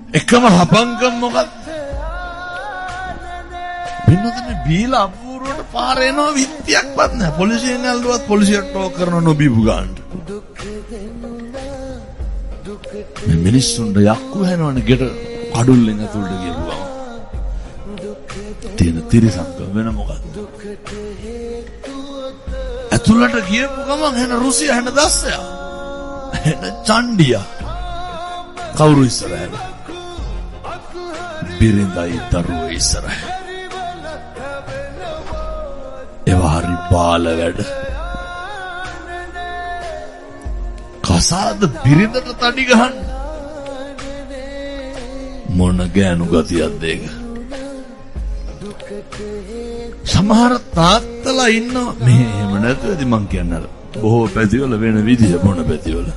එකම හපංකම් මොකක්ද? වෙනදනේ බීලා අපූර්වට පාර එනවා විත්තියක්වත් නැහැ. පොලිසියෙන් ඇල්ලුවත් පොලිසියට ටෝක් කරන නොබීපු ගානට. මේ මිනිස්සුන්ට යක්කු හැනවනේ ගෙට කඩුල්ලෙන් ඇතුළට ගියපු ගමන්. තියෙන තිරසංගම වෙන මොකක්ද? ඇතුළට ගියපු ගමන් එන රුසියා එන දස්සයා. එන චණ්ඩියා. කවුරු ඉස්සරහද? බිරිඳයි දරුවෝ ඉස්සරහ. ඒවා හරි බාල වැඩ. කසාද බිරිඳට තඩි ගහන්න මොන ගෑනු ගතියක්ද ඒක? සමහර තාත්තලා ඉන්නවා මේ එහෙම නැතුවද මං කියන්නේ බොහෝ පැතිවල වෙන විදිහ මොන පැතිවල